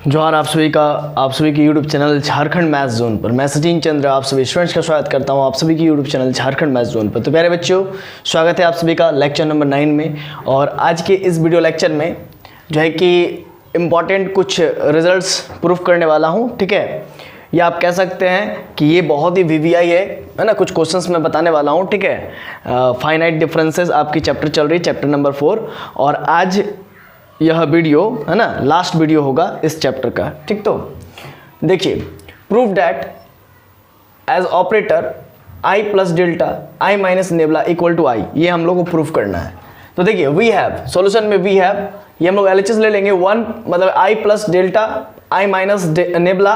जोहार आप सभी की YouTube channel Jharkhand maths zone पर। मैं सचिन चंद्र आप सभी स्टूडेंट्स का स्वागत करता हूं आप सभी की YouTube channel Jharkhand maths zone पर। तो प्यारे बच्चों, स्वागत है आप सभी का लेक्चर नंबर 9 में। और आज के इस वीडियो लेक्चर में जो है कि इम्पॉर्टेंट कुछ रिजल्ट्स प्रूफ करने वाला हूँ, ठीक है। या आप कह सकते हैं कि ये बहुत ही वीवीआई है ना। कुछ क्वेश्चंस मैं बताने वाला हूँ, ठीक है। फाइनाइट डिफरेंसेस आपकी चैप्टर चल रही है, चैप्टर नंबर 4। और आज यह वीडियो है ना लास्ट वीडियो होगा इस चैप्टर का, ठीक। तो देखिए, prove that as operator I plus delta I minus nabla equal to I, ये हम लोग को प्रूफ करना है। तो देखिए, वी हैव सॉल्यूशन में वी हैव, ये हम लोग एलएचएस ले लेंगे 1 मतलब I plus delta I minus nabla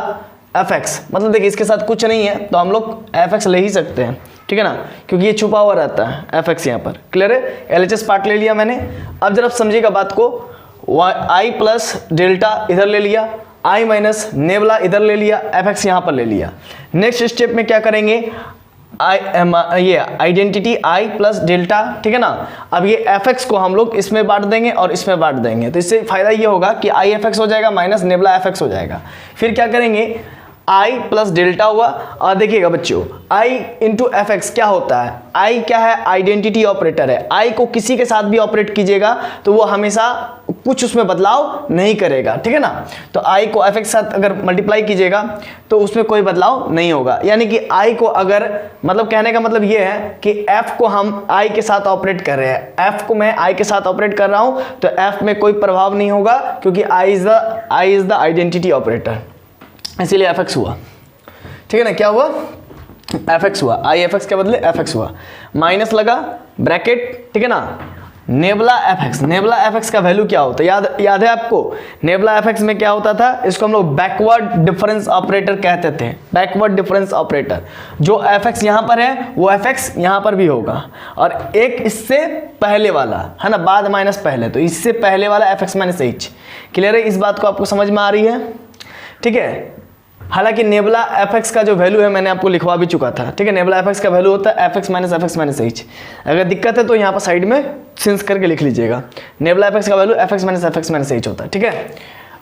f x. मतलब देखिए, इसके साथ कुछ नहीं है तो हम लोग एफ एक्स ले ही सकते हैं, ठीक है ना, क्योंकि ये छुपा हुआ रहता है एफ एक्स यहाँ पर। क्लियर है, एलएचएस पार्ट ले लिया मैंने। अब जरा समझिएगा बात को, आई प्लस डेल्टा इधर ले लिया, आई माइनस नेबला इधर ले लिया, एफ एक्स यहाँ पर ले लिया। नेक्स्ट स्टेप में क्या करेंगे, ये आइडेंटिटी आई प्लस डेल्टा, ठीक है ना। अब ये एफ एक्स को हम लोग इसमें बांट देंगे और इसमें बांट देंगे, तो इससे फायदा ये होगा कि आई एफ एक्स हो जाएगा माइनस नेबला एफ एक्स हो जाएगा। फिर क्या करेंगे, आई प्लस डेल्टा हुआ। और देखिएगा बच्चों, आई इंटू एफ एक्स क्या होता है, आई क्या है, आइडेंटिटी ऑपरेटर है। आई को किसी के साथ भी ऑपरेट कीजिएगा तो वो हमेशा कुछ उसमें बदलाव नहीं करेगा, ठीक है ना। तो आई को एफ एक्स साथ अगर मल्टीप्लाई कीजिएगा तो उसमें कोई बदलाव नहीं होगा। यानी कि आई को अगर, मतलब कहने का मतलब ये है कि एफ को हम आई के साथ ऑपरेट कर रहे हैं, एफ को मैं आई के साथ ऑपरेट कर रहा हूं तो एफ में कोई प्रभाव नहीं होगा, क्योंकि I is the identity operator, इसीलिए एफ एक्स हुआ, ठीक है ना। क्या हुआ, एफ एक्स हुआ, आई एफ एक्स के बदले एफ एक्स हुआ, माइनस लगा ब्रैकेट, ठीक है ना, nebula f x. Nebula f x का वैल्यू क्या होता है, याद है आपको, नेबला एफ एक्स में क्या होता था, इसको हम लोग बैकवर्ड डिफरेंस ऑपरेटर कहते थे। बैकवर्ड डिफरेंस ऑपरेटर, जो एफ एक्स यहाँ पर है वो एफ एक्स यहाँ पर भी होगा, और एक इससे पहले वाला है ना, बाद माइनस पहले, तो इससे पहले वाला F x minus H. Clear है, इस बात को आपको समझ में आ रही है, ठीक है। हालांकि नेबला एफ एक्स का जो वैल्यू है मैंने आपको लिखवा भी चुका था, ठीक है। नेबला एफ एक्स का वैल्यू होता है एफ एक्स माइनस एच। अगर दिक्कत है तो यहाँ पर साइड में सिंस करके लिख लीजिएगा, नेबला एफ एक्स का value f x minus h होता है, ठीक है।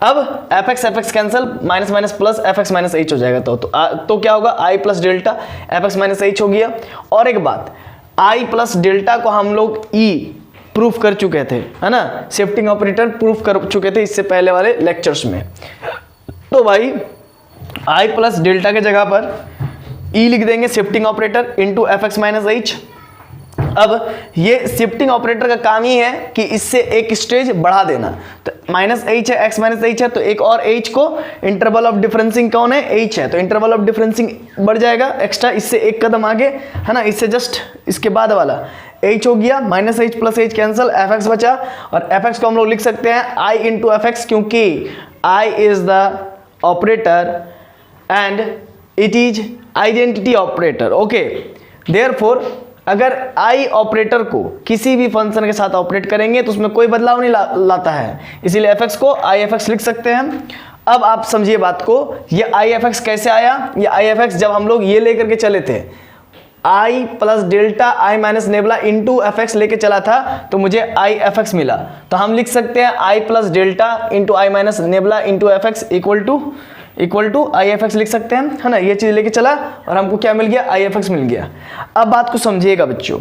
अब f x cancel, minus minus plus f x minus h हो जाएगा। तो क्या होगा, I plus delta f x minus h हो गया। और एक बात, आई प्लस डेल्टा को हम लोग ई प्रूफ कर चुके थे, है ना, शिफ्टिंग ऑपरेटर प्रूफ कर चुके थे इससे पहले वाले लेक्चर्स में। तो भाई आई प्लस डेल्टा के जगह पर ई लिख देंगे, shifting operator into F x minus H. अब ये शिफ्टिंग ऑपरेटर का काम ही है कि इससे एक स्टेज बढ़ा देना। तो माइनस एच है, एक्स माइनस एच है, तो एक और एच को, इंटरवल ऑफ डिफरेंसिंग कौन है, एच है, तो इंटरवल ऑफ डिफरेंसिंग बढ़ जाएगा एक्स्ट्रा, इससे एक कदम आगे, है ना, इससे जस्ट इसके बाद वाला एच हो गया, minus H plus H cancel, F x बचा। और एफ एक्स को हम लोग लिख सकते हैं आई इंटू एफ एक्स, क्योंकि I is the operator and it is identity operator, okay। therefore अगर I ऑपरेटर को किसी भी फंक्शन के साथ ऑपरेट करेंगे तो उसमें कोई बदलाव नहीं लाता है, इसीलिए एफ एक्स को आई एफ एक्स लिख सकते हैं। अब आप समझिए बात को, ये आई एफ एक्स कैसे आया, ये आई एफ एक्स जब हम लोग ये लेकर के चले थे, I plus delta I minus nabla into f x लेके चला था, तो मुझे आई एफ एक्स मिला। तो हम लिख सकते हैं I plus delta into I minus nabla into f x equal to I f x लिख सकते हैं, है ना। ये चीज लेके चला और हमको क्या मिल गया, आई एफ एक्स मिल गया। अब बात को समझिएगा बच्चों,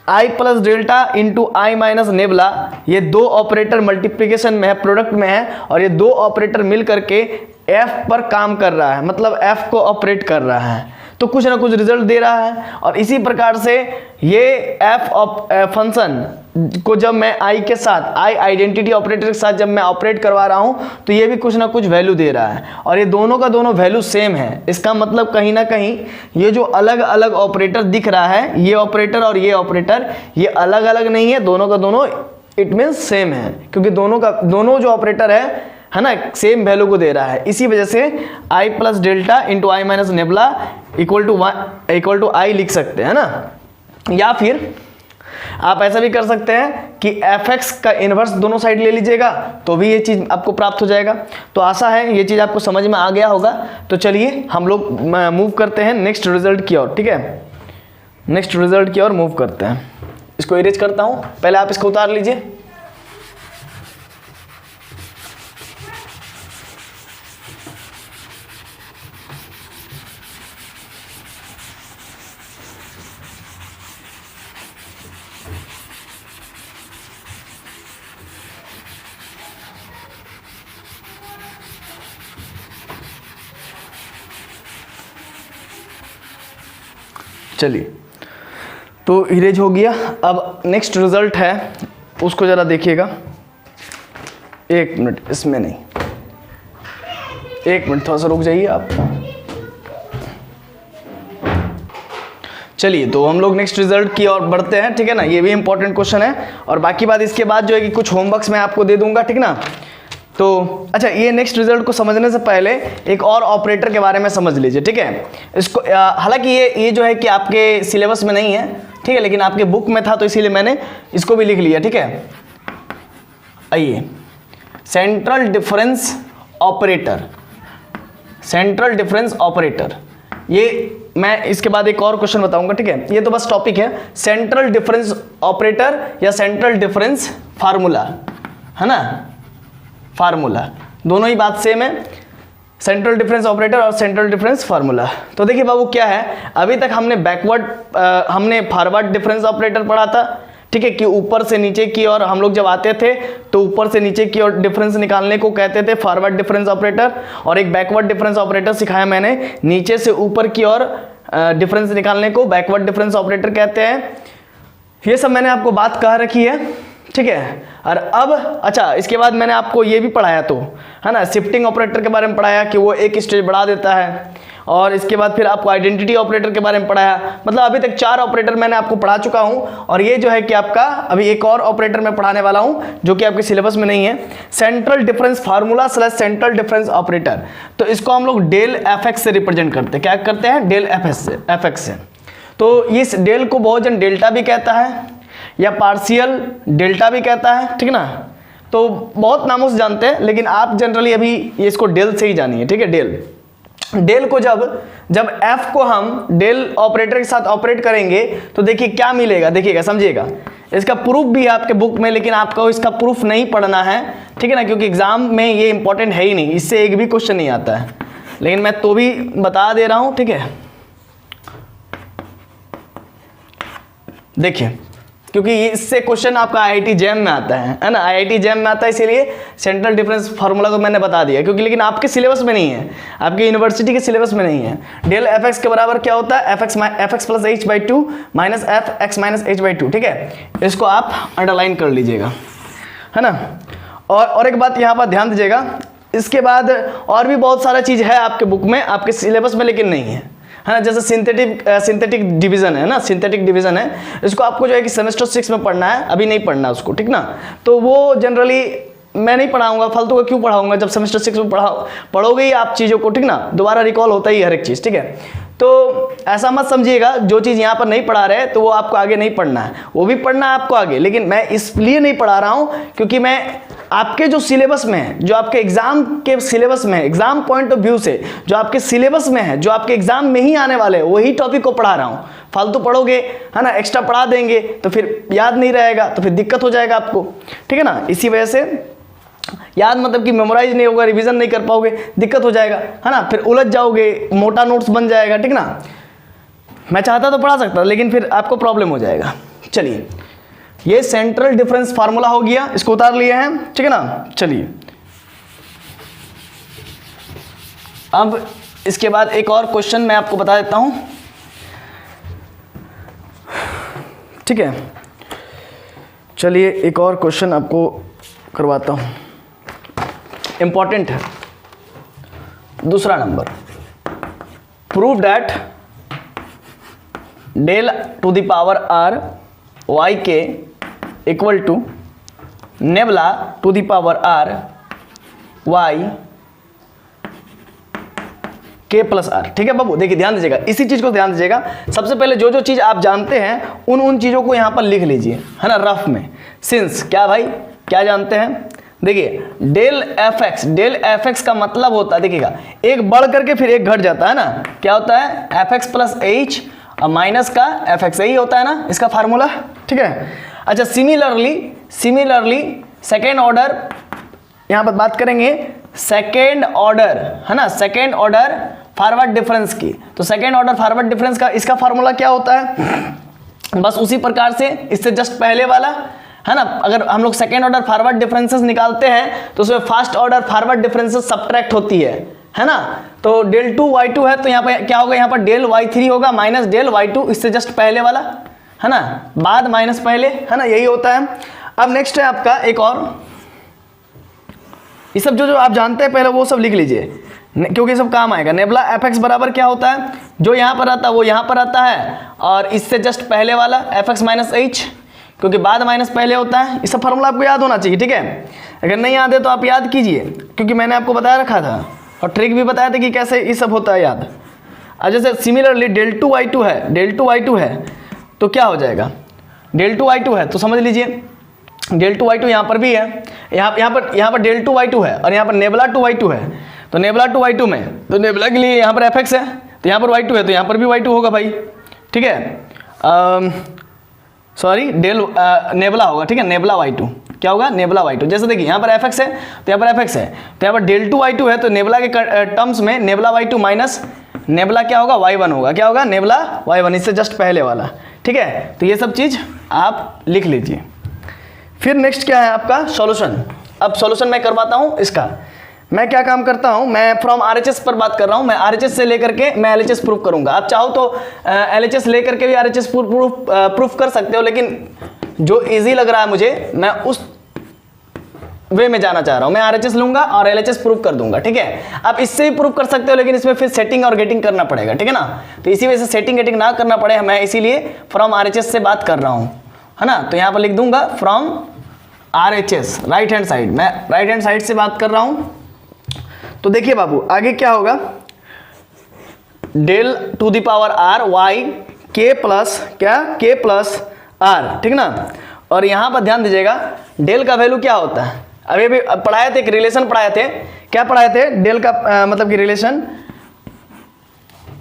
आई plus delta into I minus nebula, ये दो ऑपरेटर मल्टीप्लिकेशन में है, प्रोडक्ट में है, और ये दो ऑपरेटर मिल करके एफ पर काम कर रहा है, मतलब एफ को ऑपरेट कर रहा है, तो कुछ ना कुछ रिजल्ट दे रहा है। और इसी प्रकार से ये एफ फंक्शन को जब मैं आई के साथ, आई आइडेंटिटी ऑपरेटर के साथ जब मैं ऑपरेट करवा रहा हूं तो ये भी कुछ ना कुछ वैल्यू दे रहा है, और ये दोनों का दोनों वैल्यू सेम है। इसका मतलब कहीं ना कहीं ये जो अलग अलग ऑपरेटर दिख रहा है, ये ऑपरेटर और ये ऑपरेटर, ये अलग अलग नहीं है, दोनों का दोनों इट मीन्स सेम है, क्योंकि दोनों जो ऑपरेटर है ना, सेम वैल्यू को दे रहा है। इसी वजह से I plus delta into I minus nabla equal to I लिख सकते हैं ना। या फिर आप ऐसा भी कर सकते हैं कि एफ एक्स का इनवर्स दोनों साइड ले लीजिएगा, तो भी ये चीज़ आपको प्राप्त हो जाएगा। तो आशा है ये चीज़ आपको समझ में आ गया होगा। तो चलिए हम लोग मूव करते हैं नेक्स्ट रिजल्ट की ओर, ठीक है, नेक्स्ट रिजल्ट की ओर मूव करते हैं। इसको इरेज करता हूँ, पहले आप इसको उतार लीजिए। चलिए, तो इरेज हो गया। अब नेक्स्ट रिजल्ट है, उसको ज़रा देखिएगा। एक मिनट, इसमें नहीं, एक मिनट थोड़ा सा रुक जाइए आप। चलिए, तो हम लोग नेक्स्ट रिजल्ट की ओर बढ़ते हैं, ठीक है ना। ये भी इंपॉर्टेंट क्वेश्चन है, और बाकी बात इसके बाद जो है कि कुछ होमवर्क्स मैं आपको दे दूंगा, ठीक ना। तो अच्छा, ये नेक्स्ट रिजल्ट को समझने से पहले एक और ऑपरेटर के बारे में समझ लीजिए, ठीक है। इसको हालांकि ये जो है कि आपके सिलेबस में नहीं है, ठीक है, लेकिन आपके बुक में था तो इसीलिए मैंने इसको भी लिख लिया, ठीक है। आइए, central difference operator, central difference operator, ये मैं इसके बाद एक और क्वेश्चन बताऊंगा, ठीक है। ये तो बस टॉपिक है, सेंट्रल डिफरेंस ऑपरेटर या सेंट्रल डिफरेंस फार्मूला, है ना। फार्मूला दोनों ही बात सेम है, सेंट्रल डिफरेंस ऑपरेटर और सेंट्रल डिफरेंस फार्मूला। तो देखिए बाबू, क्या है, अभी तक हमने फॉरवर्ड डिफरेंस ऑपरेटर पढ़ा था, ठीक है, कि ऊपर से नीचे की ओर हम लोग जब आते थे तो ऊपर से नीचे की ओर डिफरेंस निकालने को कहते थे फॉरवर्ड डिफरेंस ऑपरेटर, और एक बैकवर्ड डिफरेंस ऑपरेटर सिखाया मैंने, नीचे से ऊपर की ओर डिफरेंस निकालने को बैकवर्ड डिफरेंस ऑपरेटर कहते हैं। ये सब मैंने आपको बात कह रखी है, ठीक है। और अब अच्छा, इसके बाद मैंने आपको ये भी पढ़ाया, तो है ना, शिफ्टिंग ऑपरेटर के बारे में पढ़ाया कि वो एक स्टेज बढ़ा देता है, और इसके बाद फिर आपको आइडेंटिटी ऑपरेटर के बारे में पढ़ाया। मतलब अभी तक 4 ऑपरेटर मैंने आपको पढ़ा चुका हूं, और ये जो है कि आपका अभी एक और ऑपरेटर मैं पढ़ाने वाला हूं जो कि आपके सिलेबस में नहीं है, central difference formula / central difference operator. तो इसको हम लोग डेल एफ से रिप्रेजेंट करते हैं। क्या करते हैं? डेल एफ से। तो इस डेल को बहुत जन डेल्टा भी कहता है या पार्शियल डेल्टा भी कहता है, ठीक ना। तो बहुत नामों से जानते हैं, लेकिन आप जनरली अभी ये इसको डेल से ही जानिए, ठीक है। डेल को जब f को हम डेल ऑपरेटर के साथ ऑपरेट करेंगे तो देखिए क्या मिलेगा, देखिएगा, समझिएगा। इसका प्रूफ भी है आपके बुक में, लेकिन आपको इसका प्रूफ नहीं पढ़ना है, ठीक है ना, क्योंकि एग्जाम में ये इंपॉर्टेंट है ही नहीं, इससे एक भी क्वेश्चन नहीं आता है, लेकिन मैं तो भी बता दे रहा हूं, ठीक है। देखिए, क्योंकि इससे क्वेश्चन आपका आईआईटी जैम में आता है ना, आईआईटी जैम में आता है, इसीलिए सेंट्रल डिफरेंस फार्मूला को मैंने बता दिया, क्योंकि लेकिन आपके सिलेबस में नहीं है, आपके यूनिवर्सिटी के सिलेबस में नहीं है। डेल एफ एक्स के बराबर क्या होता है? F x plus H by two minus F x minus H by two, ठीक है। इसको आप अंडरलाइन कर लीजिएगा, है ना। और एक बात यहाँ पर ध्यान दीजिएगा, इसके बाद और भी बहुत सारा चीज़ है आपके बुक में, आपके सिलेबस में लेकिन नहीं है ना। जैसे सिंथेटिक डिवीजन है ना, सिंथेटिक डिवीजन है, इसको आपको जो है कि सेमेस्टर 6 में पढ़ना है, अभी नहीं पढ़ना उसको, ठीक ना। तो वो जनरली मैं नहीं पढ़ाऊंगा, फालतू का क्यों पढ़ाऊंगा, जब सेमेस्टर 6 में पढ़ोगे ही आप चीज़ों को, ठीक ना, दोबारा रिकॉल होता ही हर एक चीज़, ठीक है। तो ऐसा मत समझिएगा जो चीज़ यहाँ पर नहीं पढ़ा रहे तो वो आपको आगे नहीं पढ़ना है, वो भी पढ़ना है आपको आगे, लेकिन मैं इसलिए नहीं पढ़ा रहा हूँ क्योंकि मैं आपके जो सिलेबस में है, जो आपके एग्जाम के सिलेबस में है, एग्जाम पॉइंट ऑफ व्यू से जो आपके सिलेबस में है, जो आपके एग्जाम में ही आने वाले हैं, वही टॉपिक को पढ़ा रहा हूँ। फालतू पढ़ोगे, है ना, एक्स्ट्रा पढ़ा देंगे तो फिर याद नहीं रहेगा, तो फिर दिक्कत हो जाएगा आपको, ठीक है ना। इसी वजह से याद मतलब कि मेमोराइज नहीं होगा, रिवीजन नहीं कर पाओगे, दिक्कत हो जाएगा, है ना, फिर उलझ जाओगे, मोटा नोट्स बन जाएगा, ठीक ना। मैं चाहता तो पढ़ा सकता, लेकिन फिर आपको प्रॉब्लम हो जाएगा। चलिए, ये सेंट्रल डिफरेंस फार्मूला हो गया, इसको उतार लिए हैं, ठीक है ना। चलिए, अब इसके बाद एक और क्वेश्चन मैं आपको बता देता हूं, ठीक है। चलिए, एक और क्वेश्चन आपको करवाता हूं, इंपॉर्टेंट है। दूसरा number, prove that del to the power r y k equal to nabla to the power r y k plus r, ठीक है बाबू। देखिए ध्यान दीजिएगा, इसी चीज को ध्यान दीजिएगा। सबसे पहले जो चीज आप जानते हैं उन चीजों को यहां पर लिख लीजिए, है ना, रफ में। सिंस क्या भाई, क्या जानते हैं? देखिए, डेल एफ एक्स का मतलब होता है, देखिएगा, एक बढ़ करके फिर एक घट जाता है ना, क्या होता है? एफ एक्स प्लस एच और माइनस का एफ एक्स, यही होता है ना इसका फार्मूला, ठीक है। अच्छा, सिमिलरली सेकेंड ऑर्डर, यहां पर बात करेंगे सेकेंड ऑर्डर, है ना, सेकेंड ऑर्डर फॉरवर्ड डिफरेंस की। तो सेकेंड ऑर्डर फॉरवर्ड डिफरेंस का इसका फार्मूला क्या होता है? बस उसी प्रकार से, इससे जस्ट पहले वाला, है ना। अगर हम लोग सेकेंड ऑर्डर फॉरवर्ड डिफरेंसेस निकालते हैं तो उसमें first order forward differences subtract होती है है ना। तो डेल 2 y2 है तो यहाँ पर क्या होगा, यहाँ पर डेल y3 होगा माइनस डेल y2, इससे जस्ट पहले वाला, है ना, बाद माइनस पहले, है ना, यही होता है। अब नेक्स्ट है आपका एक और, ये सब जो आप जानते हैं पहले वो सब लिख लीजिए क्योंकि ये सब काम आएगा। नेबुला fx बराबर क्या होता है, जो यहाँ पर आता है वो यहाँ पर आता है, और इससे जस्ट पहले वाला fx माइनस h, क्योंकि बाद माइनस पहले होता है। ये सब फार्मूला आपको याद होना चाहिए, ठीक है। अगर नहीं याद है तो आप याद कीजिए, क्योंकि मैंने आपको बताया रखा था और ट्रिक भी बताया था कि कैसे ये सब होता है याद। अब जैसे सिमिलरली डेल 2 y2 है, डेल 2 y2 है तो क्या हो जाएगा, डेल 2 y2 है तो समझ लीजिए डेल 2 y2 यहाँ पर भी है, यहाँ पर डेल 2 y2 है और यहाँ पर नेबुला 2 y2 है। तो नेबुला 2 y2 में, तो नेबुला के लिए यहाँ पर fx है तो यहाँ पर y2 है तो यहाँ पर भी y2 होगा भाई, ठीक है। सॉरी डेल नेबुला होगा, ठीक है, नेबुला y2 क्या होगा, नेबुला y2। जैसे देखिए यहाँ पर fx है तो यहाँ पर fx है, तो यहाँ पर डेल 2 y2 है तो नेबुला के टर्म्स में नेबुला y2 माइनस नेबुला क्या होगा, y1 होगा, क्या होगा, नेबुला y1, इससे जस्ट पहले वाला, ठीक है। तो ये सब चीज़ आप लिख लीजिए। फिर नेक्स्ट क्या है आपका सॉल्यूशन। अब सॉल्यूशन मैं करवाता हूँ इसका। मैं क्या काम करता हूँ, मैं फ्रॉम RHS पर बात कर रहा हूँ, मैं RHS से लेकर के मैं LHS प्रूफ करूँगा। आप चाहो तो LHS लेकर के भी RHS प्रूफ कर सकते हो, लेकिन जो इजी लग रहा है मुझे मैं उस वे में जाना चाह रहा हूँ। मैं RHS लूंगा और LHS प्रूफ कर दूंगा, ठीक है। आप इससे भी प्रूफ कर सकते हो, लेकिन इसमें फिर सेटिंग और गेटिंग करना पड़ेगा, ठीक है ना। तो इसी वजह से सेटिंग गेटिंग ना करना पड़े, मैं इसीलिए फ्रॉम RHS से बात कर रहा हूँ, है ना। तो यहाँ पर लिख दूंगा from RHS, right hand side, मैं राइट हैंड साइड से बात कर रहा हूँ। तो देखिए बाबू आगे क्या होगा, del to the power r y k plus क्या, k प्लस r, ठीक ना। और यहाँ पर ध्यान दीजिएगा डेल का वैल्यू क्या होता है, अभी भी पढ़ाए थे, एक रिलेशन पढ़ाए थे, क्या पढ़ाए थे, डेल का मतलब कि रिलेशन,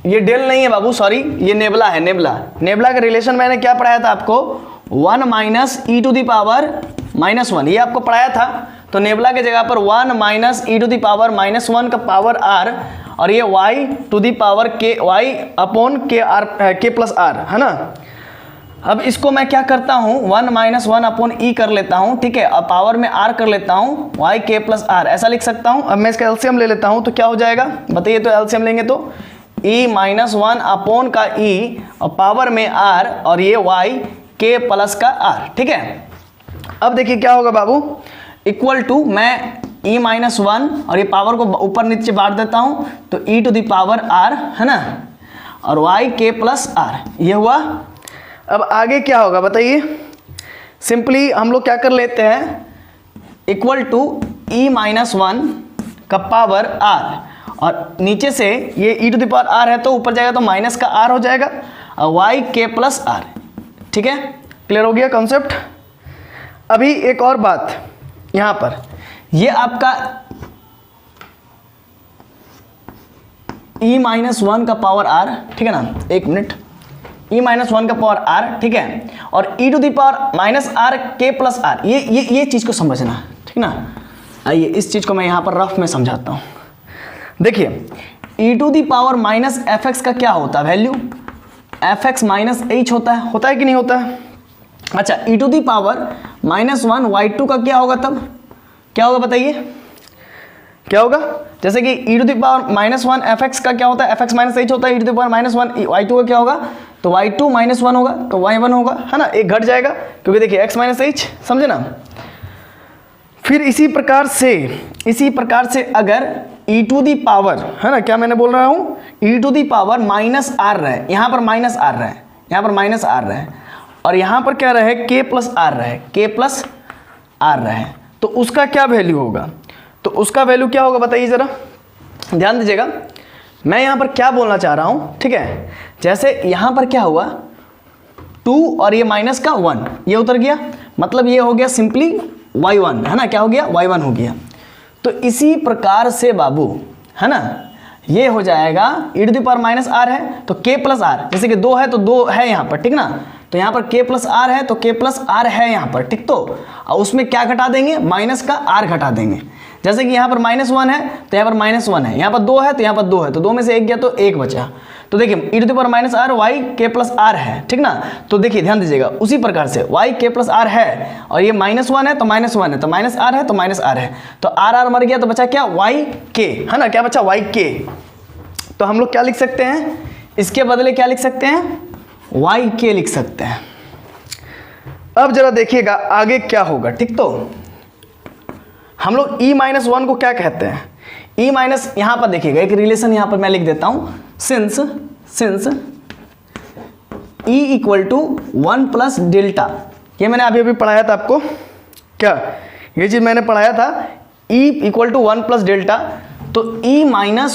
ये डेल नहीं है बाबू, सॉरी ये नेबुला है, नेबुला का रिलेशन मैंने क्या पढ़ाया था आपको, 1 minus e to the power minus 1, ये आपको पढ़ाया था। तो नेबुला के जगह पर 1 minus e to the power minus 1 का पावर r, और ये y to the power k, y upon k plus r, है ना। अब इसको मैं क्या करता हूँ, 1 माइनस 1 अपॉन ई कर लेता हूँ, ठीक है, अब पावर में r कर लेता हूँ, y k प्लस r, ऐसा लिख सकता हूँ। अब मैं इसका एलसीएम ले लेता हूँ तो क्या हो जाएगा बताइए, तो एलसीएम लेंगे तो e माइनस 1 अपॉन का e और पावर में r, और ये y k प्लस का r, ठीक है। अब देखिए क्या होगा बाबू, इक्वल टू मैं e माइनस 1 और ये पावर को ऊपर नीचे बांट देता हूँ तो e to the power r, है ना, और y k प्लस r, ये हुआ। अब आगे क्या होगा बताइए, सिंपली हम लोग क्या कर लेते हैं, इक्वल टू e माइनस 1 का पावर r, और नीचे से ये e to the power r है तो ऊपर जाएगा तो माइनस का r हो जाएगा, और y k प्लस r, ठीक है। क्लियर हो गया कॉन्सेप्ट। अभी एक और बात यहाँ पर, ये आपका e माइनस 1 का पावर r, ठीक है ना, एक मिनट, e माइनस 1 का पावर r, ठीक है, और e to the power minus r k plus r, ये चीज़ को समझना, ठीक ना। आइए इस चीज़ को मैं यहाँ पर रफ में समझाता हूँ। देखिए e to the power minus fx का क्या होता है वैल्यू, fx माइनस h होता है कि नहीं होता है। अच्छा e to the power minus 1 y2 का क्या होगा, तब क्या होगा बताइए, क्या होगा, जैसे कि e to the power minus 1 fx का क्या होता है, fx माइनस h होता है, e to the power minus 1 y2 का क्या होगा, तो y2 माइनस 1 होगा तो y1 होगा, है ना, एक घट जाएगा क्योंकि देखिए x माइनस h, समझे ना। फिर इसी प्रकार से अगर e टू दी पावर, है ना, क्या मैंने बोल रहा हूँ, e to the power minus r रहे, यहाँ पर माइनस r रहे, यहाँ पर माइनस r रहे, और यहाँ पर क्या रहे, k प्लस r रहे, k प्लस r रहे, तो उसका क्या वैल्यू होगा, तो उसका वैल्यू क्या होगा बताइए ज़रा, ध्यान दीजिएगा मैं यहाँ पर क्या बोलना चाह रहा हूँ, ठीक है। जैसे यहाँ पर क्या हुआ 2 और ये माइनस का 1, ये उतर गया, मतलब ये हो गया सिंपली y1, है ना, क्या हो गया, y1 हो गया। तो इसी प्रकार से बाबू, है ना, ये हो जाएगा e to the power minus r है तो k प्लस r, जैसे कि 2 है तो 2 है यहाँ पर, ठीक ना, तो यहाँ पर k प्लस r है तो k प्लस r है यहाँ पर, ठीक। तो और उसमें क्या घटा देंगे, माइनस का r घटा देंगे। जैसे कि यहाँ पर माइनस 1 है तो यहाँ पर माइनस 1 है, यहाँ पर 2 है तो यहाँ पर 2 है, तो 2 में से 1 गया तो 1 बचा। तो तो देखिए e to the power minus r y k plus r है, ठीक ना। तो देखिए ध्यान दीजिएगा, उसी प्रकार से वाई के प्लस आर है और ये -1 है तो -1 है, तो माइनस आर है तो माइनस आर है, तो आर आर मर गया तो बचा क्या वाई के, है ना, क्या बचा वाई के। तो हम लोग क्या लिख सकते हैं, इसके बदले क्या लिख सकते हैं, वाई के लिख सकते हैं। अब जरा देखिएगा आगे क्या होगा, ठीक। तो हम लोग e-1 को क्या कहते हैं, e माइनस, यहां पर देखिएगा एक रिलेशन यहां पर मैं लिख देता हूं, since e equal to 1 plus delta, ये मैंने अभी अभी पढ़ाया था आपको, क्या ये चीज मैंने पढ़ाया था, e equal to 1 plus delta, तो e-1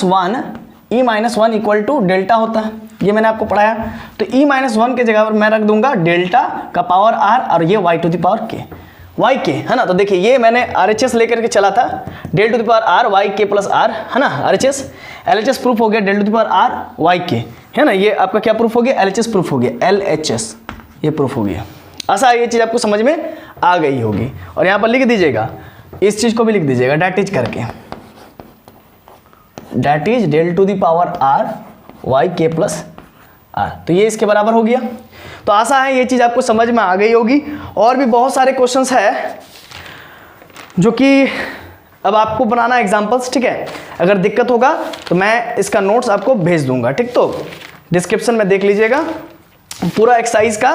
इक्वल टू डेल्टा होता है, ये मैंने आपको पढ़ाया। तो e-1 के जगह पर मैं रख दूंगा डेल्टा का पावर r और ये y to the power k, y के, है ना। तो देखिए ये मैंने RHS लेकर के चला था, del to the power r y k plus r, है ना, RHS LHS प्रूफ हो गया, del to the power r y k, है ना। ये आपका क्या प्रूफ हो गया, LHS प्रूफ हो गया, LHS ये प्रूफ हो गया। आशा ये चीज़ आपको समझ में आ गई होगी। और यहाँ पर लिख दीजिएगा, इस चीज़ को भी लिख दीजिएगा डैट इज करके, that is del to the power r y k plus r, तो ये इसके बराबर हो गया। तो आशा है ये चीज़ आपको समझ में आ गई होगी। और भी बहुत सारे क्वेश्चंस है जो कि अब आपको बनाना एग्जांपल्स, ठीक है। अगर दिक्कत होगा तो मैं इसका नोट्स आपको भेज दूंगा, ठीक। तो डिस्क्रिप्शन में देख लीजिएगा पूरा एक्सरसाइज का